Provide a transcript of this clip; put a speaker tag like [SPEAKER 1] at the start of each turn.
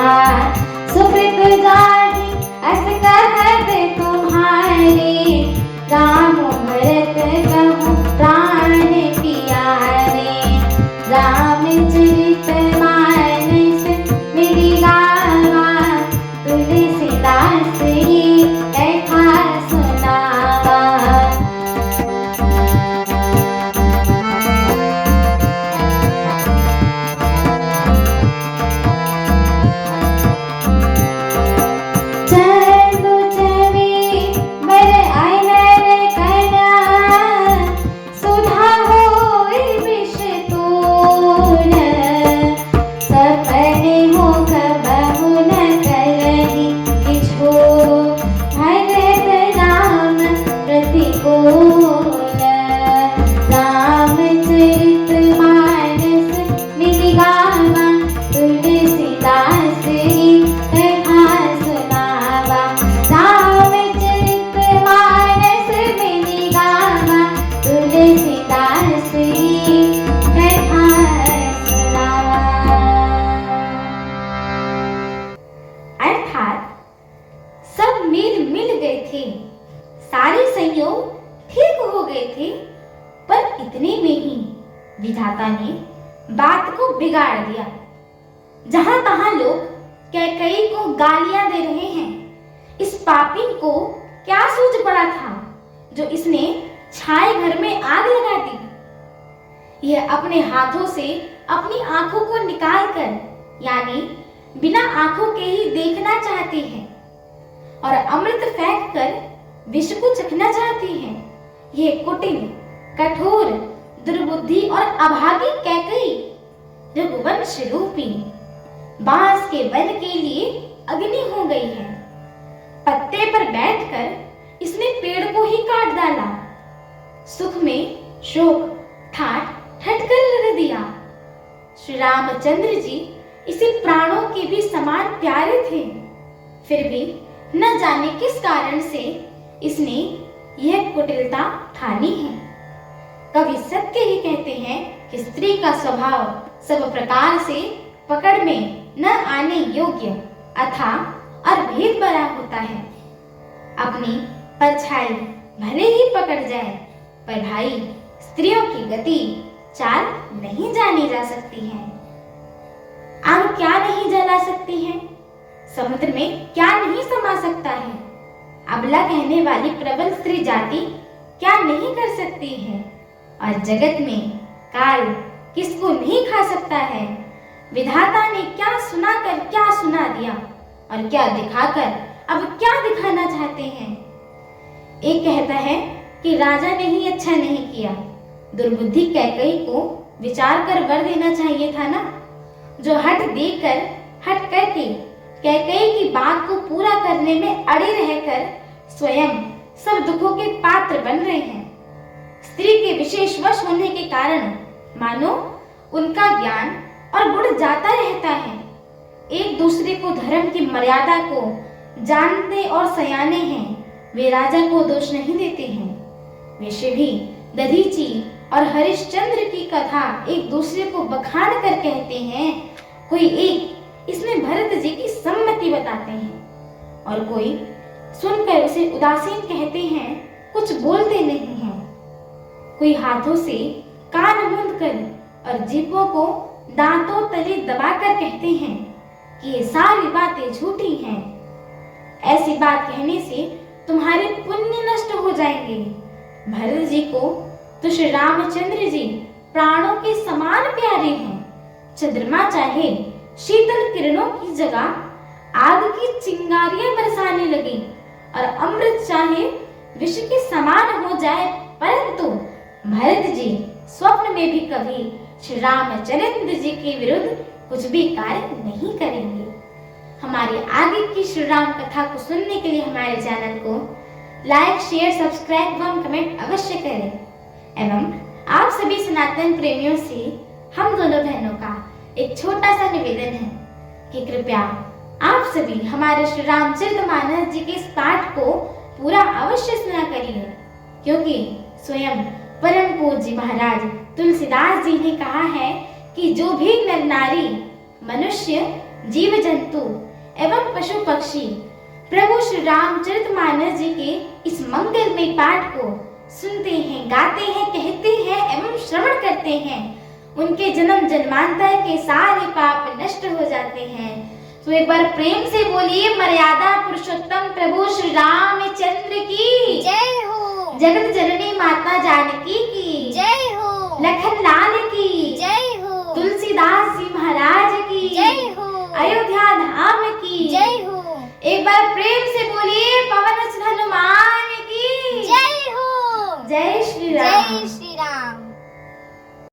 [SPEAKER 1] सुकृत जाहि अस कहत तुम्हारे, राम भरत कहु प्राण प्यारे। रामचरित मानस मेरी गावा, तुलसीदास ये कथा सुनावा। चंदु छवि बर आयनर कना, सुधा होई विष तोर। सपने हो कबहु न करहि किछो, भरत राम प्रतिकूल। रामचरित मानस मेरी गावा, तुलसीदास ये कथा सुनावा। रामचरित मानस मेरी गावा, तुलसीदास ये कथा सुनावा। अर्थात सब मिल गए थे, सारे संयोग ठीक हो गए थे, पर इतने में ही विधाता ने बात को बिगाड़ दिया। जहां तहां लोग कैकेयी को गालियां दे रहे हैं। इस पापी को क्या सूझ पड़ा था जो इसने छाए घर में आग लगा दी। यह अपने हाथों से अपनी आंखों को निकालकर, यानी बिना आंखों के ही देखना चाहती है, और अमृत फेंक कर विष को चखना चाहती है। यह कुटिल, कठोर, दुर्बुद्धि और अभागी कैकेयी रघुवंश रूपी बांस के वन के लिए अग्नि हो गई है। पत्ते पर बैठकर इसने पेड़ को ही काट डाला। सुख में शोक ठाट ठटकर रख दिया। श्री रामचंद्र जी इसे प्राणों के भी समान प्यारे थे, फिर भी न जाने किस कारण से इसने यह कुटिलता ठानी है। कवि सत्य ही कहते हैं कि स्त्री का स्वभाव सब प्रकार से पकड़ में न आने योग्य अथाह और भेद भरा होता है। अपनी परछाई भले ही पकड़ जाए, पर भाई स्त्रियों की गति चाल नहीं जानी जा सकती है। आग क्या नहीं जला सकती है, समुद्र में क्या नहीं समा सकता है। अबला कहने वाली प्रबल स्त्री जाति क्या नहीं कर सकती है, और जगत में काल किसको नहीं खा सकता है। विधाता ने क्या सुनाकर क्या सुना दिया, और क्या दिखाकर अब क्या दिखाना चाहते हैं। एक कहता है कि राजा ने ही अच्छा नहीं किया, दुर्बुद्धि कैकेयी को विचार कर वर देना चाहिए था ना। जो हट देकर हट करके कैकेयी की बात को पूरा करने में अड़े रहकर स्वयं सब दुखों के पात्र बन रहे हैं। स्त्री के विशेष वश होने के कारण मानो उनका ज्ञान और गुण जाता रहता है। एक दूसरे को धर्म की मर्यादा को जानते और सयाने हैं, वे राजा को दोष नहीं देते हैं। वैसे भी दधीची और हरिश्चंद्र की कथा एक दूसरे को बखान कर कहते हैं। कोई एक इसमें भरत जी की सम्मति बताते हैं, और कोई सुनकर उसे उदासीन कहते हैं, कुछ बोलते नहीं हैं। कोई हाथों से कान मूंद कर और जीभों को दांतों तले दबाकर कहते हैं कि ये सारी बातें झूठी हैं। ऐसी बात कहने से तुम्हारे पुण्य नष्ट हो जाएंगे। भरत जी को तो श्री रामचंद्र जी प्राणों के समान प्यारे हैं। चंद्रमा चाहे शीतल किरणों की जगह आग की चिंगारियां बरसाने लगे, और अमृत चाहे विष के समान हो जाए, परंतु भरत जी स्वप्न में भी कभी श्री रामचंद्र जी के विरुद्ध कुछ भी कार्य नहीं करेंगे। हमारी आगे की श्री राम कथा को सुनने के लिए हमारे चैनल को लाइक, शेयर, सब्सक्राइब एवं कमेंट अवश्य करें। एवं आप सभी सनातन प्रेमियों से हम दोनों बहनों का एक छोटा सा निवेदन है कि कृपया आप सभी हमारे श्री रामचरितमानस जी के इस पाठ को पूरा अवश्य सुना करिए, क्योंकि स्वयं परम पूज्य महाराज तुलसीदास जी ने कहा है कि जो भी नर नारी मनुष्य जीव जंतु एवं पशु पक्षी प्रभु श्री रामचरितमानस जी के इस मंगलमय पाठ को सुनते हैं, गाते हैं, कहते हैं एवं श्रवण करते हैं, उनके जन्म जन्मांतर के सारे पाप नष्ट हो जाते हैं। तो एक बार प्रेम से बोलिए, मर्यादा पुरुषोत्तम प्रभु श्री रामचंद्र की
[SPEAKER 2] जय हो,
[SPEAKER 1] जगत जननी माता जानकी की
[SPEAKER 2] जय हो,
[SPEAKER 1] लखन लाल की
[SPEAKER 2] जय हो,
[SPEAKER 1] तुलसीदास जी महाराज की
[SPEAKER 2] जय हो,
[SPEAKER 1] अयोध्या धाम की
[SPEAKER 2] जय हो,
[SPEAKER 1] एक बार प्रेम से बोलिए, पवन सुत हनुमान की
[SPEAKER 2] जय हो,
[SPEAKER 1] जय श्री राम।
[SPEAKER 2] जय श्री